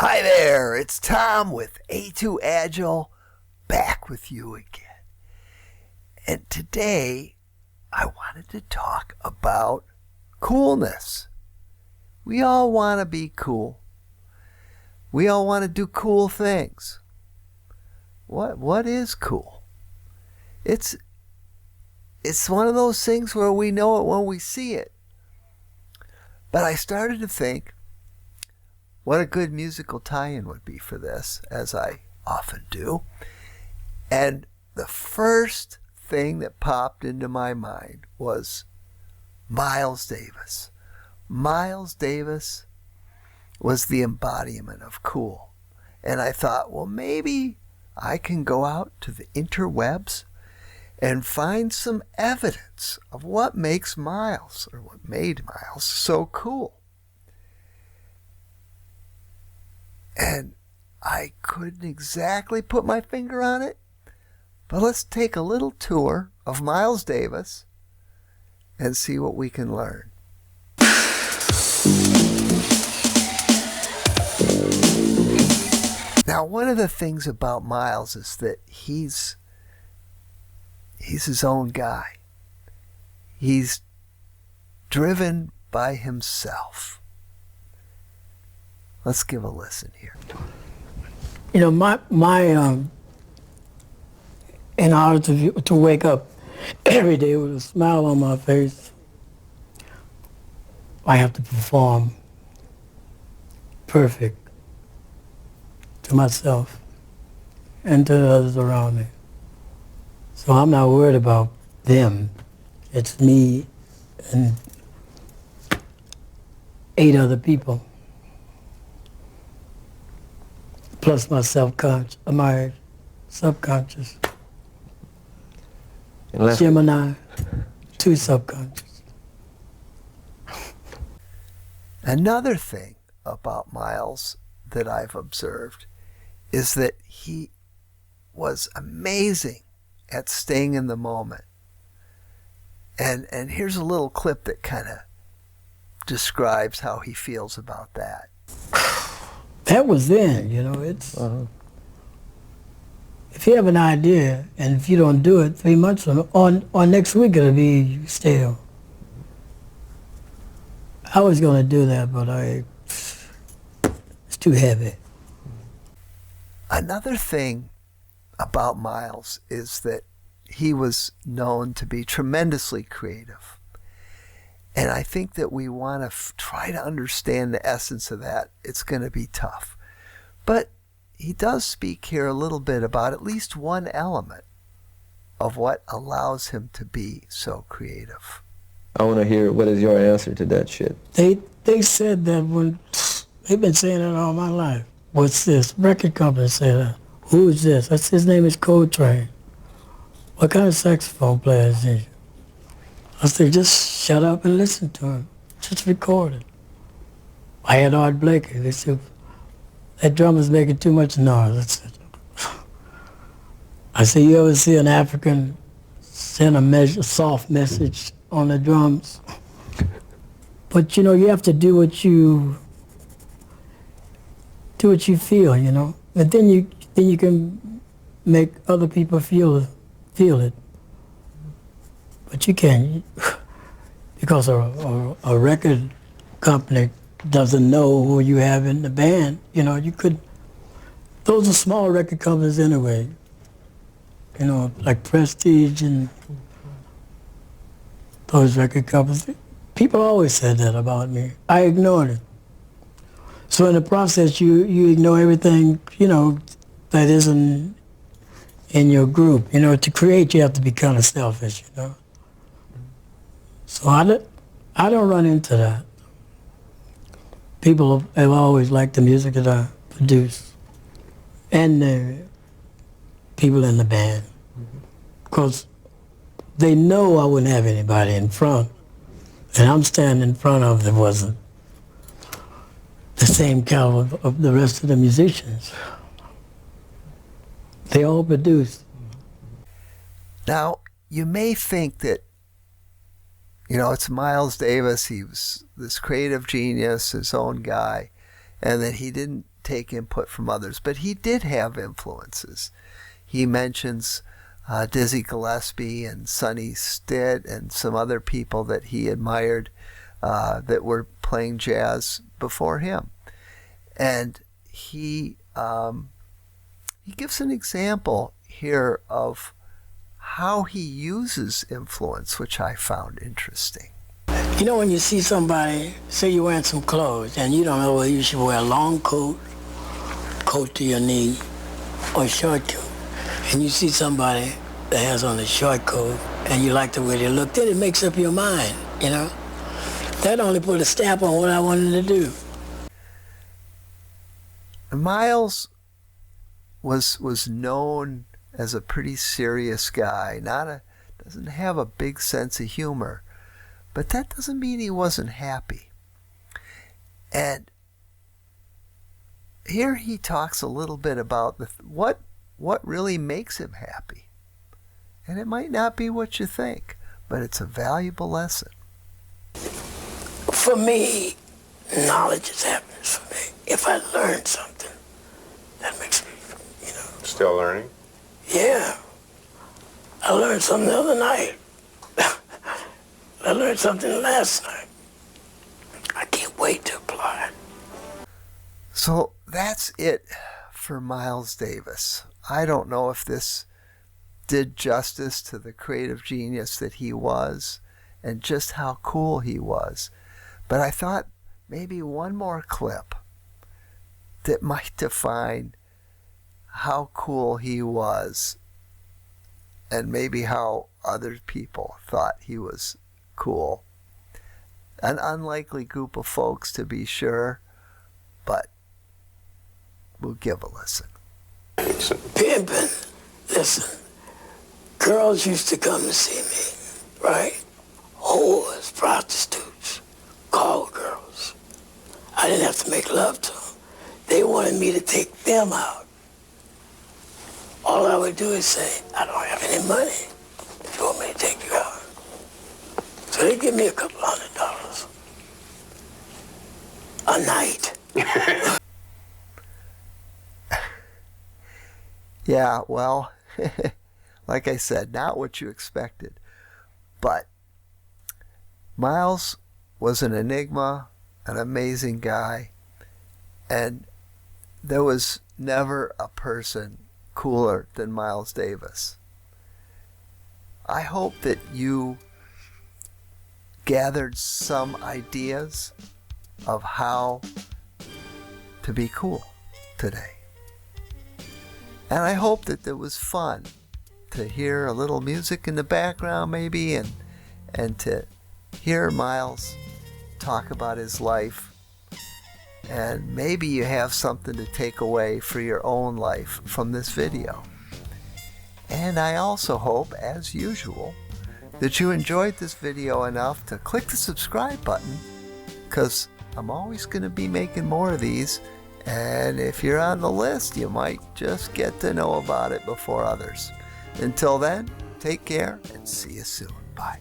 Hi there, it's Tom with A2 Agile, back with you again. And today, I wanted to talk about coolness. We all want to be cool. We all want to do cool things. What is cool? It's one of those things where we know it when we see it. But I started to think, what a good musical tie-in would be for this, as I often do. And the first thing that popped into my mind was Miles Davis. Miles Davis was the embodiment of cool. And I thought, well, maybe I can go out to the interwebs and find some evidence of what makes Miles, or what made Miles, so cool. And I couldn't exactly put my finger on it, but let's take a little tour of Miles Davis and see what we can learn. Now, one of the things about Miles is that he's his own guy. He's driven by himself. Let's give a listen here. You know, in order to wake up every day with a smile on my face, I have to perform perfect to myself and to the others around me. So I'm not worried about them. It's me and 8 other people, plus my my subconscious. Gemini, 2 subconscious. Another thing about Miles that I've observed is that he was amazing at staying in the moment. And here's a little clip that kind of describes how he feels about that. That was then, you know, it's... If you have an idea, and if you don't do it 3 months or next week it'll be stale. I was going to do that, but it's too heavy. Another thing about Miles is that he was known to be tremendously creative. And I think that we want to try to understand the essence of that. It's going to be tough. But he does speak here a little bit about at least one element of what allows him to be so creative. I want to hear, what is your answer to that shit? They said that when, they've been saying it all my life. What's this? Record company said that. Who is this? I said, his name is Coltrane. What kind of saxophone player is he? I said, just shut up and listen to him. Just record it. I had Art Blakey. They said, that drummer's making too much noise. I said, you ever see an African send a soft message on the drums? But you know, you have to do what you feel, you know, and then you can make other people feel it. But you can't, because a record company doesn't know who you have in the band. You know, those are small record companies anyway. You know, like Prestige and those record companies. People always said that about me. I ignored it. So in the process, you ignore everything, you know, that isn't in your group. You know, to create, you have to be kind of selfish, you know. So I don't run into that. People have always liked the music that I produce, and the people in the band, because they know I wouldn't have anybody in front, and I'm standing in front of that wasn't the same caliber of the rest of the musicians. They all produce. Now, you may think that, you know, it's Miles Davis, he was this creative genius, his own guy, and that he didn't take input from others, but he did have influences. He mentions Dizzy Gillespie and Sonny Stitt and some other people that he admired that were playing jazz before him. And he gives an example here of how he uses influence, which I found interesting. You know, when you see somebody, say you're wearing some clothes, and you don't know whether you should wear a long coat to your knee, or a short coat, and you see somebody that has on a short coat, and you like the way they look, then it makes up your mind, you know? That only put a stamp on what I wanted to do. Miles was known as a pretty serious guy, doesn't have a big sense of humor. But that doesn't mean he wasn't happy. And here he talks a little bit about what really makes him happy. And it might not be what you think, but it's a valuable lesson. For me, knowledge is happiness for me. If I learn something, that makes me, you know. Still learning? Yeah. I learned something the other night. I learned something last night. I can't wait to apply it. So that's it for Miles Davis. I don't know if this did justice to the creative genius that he was and just how cool he was. But I thought maybe one more clip that might define how cool he was and maybe how other people thought he was cool. An unlikely group of folks, to be sure, but we'll give a listen. Pimpin', listen, girls used to come to see me, right? Whores, prostitutes, call girls. I didn't have to make love to them. They wanted me to take them out. All I would do is say, I don't have any money. If you want me to take you out. So they give me a couple $100 a night. Yeah, well, like I said, not what you expected. But Miles was an enigma, an amazing guy, and there was never a person cooler than Miles Davis. I hope that you gathered some ideas of how to be cool today. And I hope that it was fun to hear a little music in the background maybe and to hear Miles talk about his life. And maybe you have something to take away for your own life from this video. And I also hope, as usual, that you enjoyed this video enough to click the subscribe button, because I'm always going to be making more of these, and if you're on the list, you might just get to know about it before others. Until then, take care and see you soon. Bye.